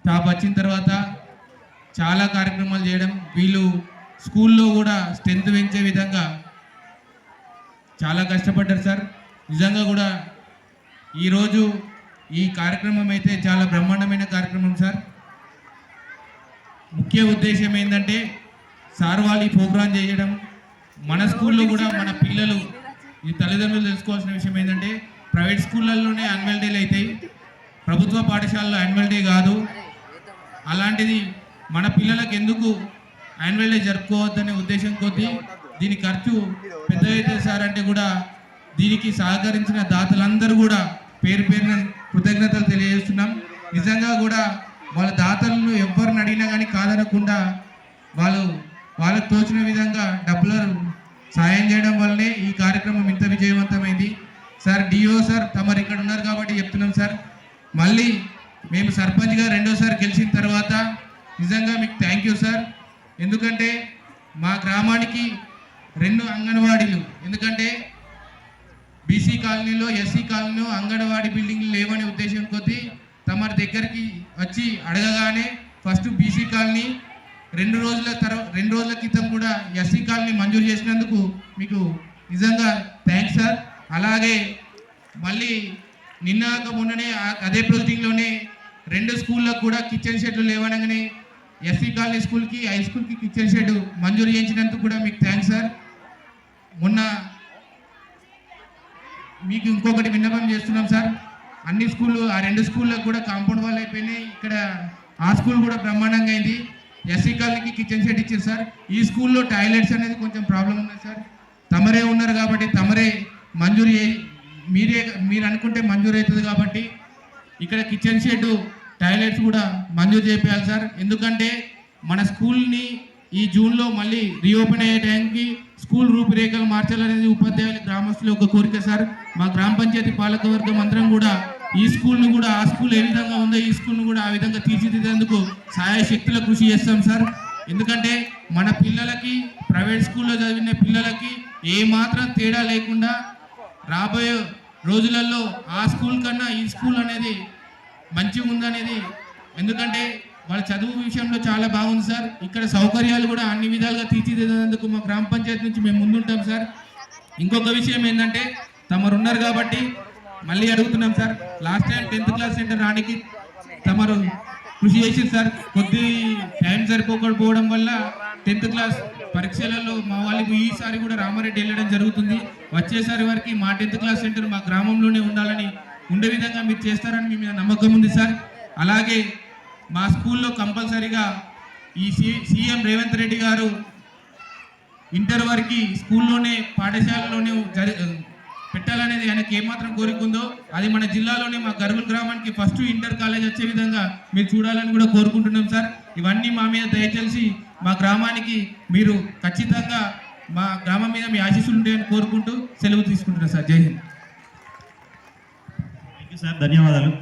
Staff వచ్చిన తర్వాత చాలా కార్యక్రమాలు చేయడం, వీళ్ళు స్కూల్లో కూడా స్ట్రెంత్ పెంచే విధంగా చాలా కష్టపడ్డారు సార్. నిజంగా కూడా ఈరోజు ఈ కార్యక్రమం అయితే చాలా బ్రహ్మాండమైన కార్యక్రమం సార్. ముఖ్య ఉద్దేశం ఏంటంటే సార్ వాళ్ళు ఈ ప్రోగ్రాం చేయడం, మన స్కూల్లో కూడా మన పిల్లలు ఈ తల్లిదండ్రులు తెలుసుకోవాల్సిన విషయం ఏంటంటే ప్రైవేట్ స్కూళ్ళల్లోనే యాన్యువల్ డేలు అవుతాయి, ప్రభుత్వ పాఠశాలలో యాన్యువల్ డే కాదు. అలాంటిది మన పిల్లలకు ఎందుకు యాన్యువల్ డే జరుపుకోవద్దనే ఉద్దేశం కొద్దీ దీని ఖర్చు పెద్ద అవుతుంది సార్. అంటే కూడా దీనికి సహకరించిన దాతలందరూ కూడా పేరు పేరున కృతజ్ఞతలు తెలియజేస్తున్నాం. నిజంగా కూడా వాళ్ళ దాతలను ఎవరిని అడిగినా కానీ కాదనకుండా వాళ్ళకు తోచిన విధంగా డబ్బులు సాయం చేయడం వల్లనే ఈ కార్యక్రమం ఇంత విజయవంతమైంది సార్. డిఓ సార్ తమరు ఇక్కడ ఉన్నారు కాబట్టి చెప్తున్నాం సార్. మళ్ళీ మేము సర్పంచ్గా రెండోసారి గెలిచిన తర్వాత నిజంగా మీకు థ్యాంక్ యూ సార్. ఎందుకంటే మా గ్రామానికి 2 అంగన్వాడీలు, ఎందుకంటే బీసీ కాలనీలో ఎస్సీ కాలనీలో అంగన్వాడీ బిల్డింగ్లు లేవనే ఉద్దేశం కొద్దీ తమరి దగ్గరికి వచ్చి అడగగానే ఫస్ట్ బీసీ కాలనీ 2 రోజుల క్రితం కూడా ఎస్సీ కాలనీ మంజూరు చేసినందుకు మీకు నిజంగా థ్యాంక్స్ సార్. అలాగే మళ్ళీ నిన్నాక మొన్ననే అదే ప్రొసీడింగ్లోనే 2 స్కూళ్ళకు కూడా కిచెన్ షెడ్లు లేవనగానే ఎస్సీ కాలనీ స్కూల్కి హై స్కూల్కి కిచెన్ షెడ్ మంజూరు చేయించినందుకు కూడా మీకు థ్యాంక్స్ సార్. మొన్న మీకు ఇంకొకటి విన్నపం చేస్తున్నాం సార్. అన్ని స్కూళ్ళు ఆ 2 స్కూళ్ళకు కూడా కాంపౌండ్ వాళ్ళు అయిపోయినాయి. ఇక్కడ ఆ స్కూల్ కూడా బ్రహ్మాండంగా అయింది. ఎస్సీ కాలనీకి కిచెన్ షెడ్ ఇచ్చారు సార్. ఈ స్కూల్లో టాయిలెట్స్ అనేది కొంచెం ప్రాబ్లం ఉంది సార్. తమరే ఉన్నారు కాబట్టి తమరే మంజూరు మీరు అనుకుంటే మంజూరు అవుతుంది కాబట్టి ఇక్కడ కిచెన్ షెడ్ టాయిలెట్స్ కూడా మంజూరు చేయాలి సార్. ఎందుకంటే మన స్కూల్ని ఈ జూన్లో మళ్ళీ రీఓపెన్ అయ్యే టైంకి స్కూల్ రూపురేఖలు మార్చాలనేది ఉపాధ్యాయులు గ్రామస్తులు ఒక కోరిక సార్. మా గ్రామ పంచాయతీ పాలకవర్గం అందరం కూడా ఈ స్కూల్ను కూడా ఆ స్కూల్ ఏ విధంగా ఉందో ఈ స్కూల్ను కూడా ఆ విధంగా తీర్చిదిద్దేందుకు సహాయ శక్తుల కృషి చేస్తాం సార్. ఎందుకంటే మన పిల్లలకి ప్రైవేట్ స్కూల్లో చదివిన పిల్లలకి ఏమాత్రం తేడా లేకుండా రాబోయే రోజులలో ఆ స్కూల్ కన్నా ఈ స్కూల్ అనేది మంచిగా ఉందనేది, ఎందుకంటే వాళ్ళ చదువు విషయంలో చాలా బాగుంది సార్. ఇక్కడ సౌకర్యాలు కూడా అన్ని విధాలుగా తీర్చిదిద్దేందుకు మా గ్రామ పంచాయతీ నుంచి మేము ముందుంటాం సార్. ఇంకొక విషయం ఏంటంటే తమరు ఉన్నారు కాబట్టి మళ్ళీ అడుగుతున్నాం sir. Last time 10th class centre రానికి తమరు కృషి చేసింది సార్. కొద్ది టైం సరిపోకపోవడం వల్ల 10th క్లాస్ పరీక్షలలో మా వాళ్ళకి ఈసారి కూడా రామారెడ్డి వెళ్ళడం జరుగుతుంది. వచ్చేసారి వరకు మా 10th క్లాస్ సెంటర్ మా గ్రామంలోనే ఉండే విధంగా మీరు చేస్తారని మీ మీద నమ్మకం ఉంది సార్. అలాగే మా స్కూల్లో కంపల్సరీగా ఈ సీఎం రేవంత్ రెడ్డి గారు ఇంటర్ వరకు స్కూల్లోనే పాఠశాలలోనే పెట్టాలనేది ఆయనకి ఏమాత్రం కోరిక ఉందో అది మన జిల్లాలోనే మా గర్గుల్ గ్రామానికి ఫస్ట్ ఇంటర్ కాలేజ్ వచ్చే విధంగా మీరు చూడాలని కూడా కోరుకుంటున్నాం సార్. ఇవన్నీ మా మీద దయచేసి మా గ్రామానికి మీరు ఖచ్చితంగా మా గ్రామం మీద మీ ఆశీస్సులు ఉంటాయని కోరుకుంటూ సెలవు తీసుకుంటున్నాం సార్. జై హింద్. థ్యాంక్ యూ సార్, ధన్యవాదాలు.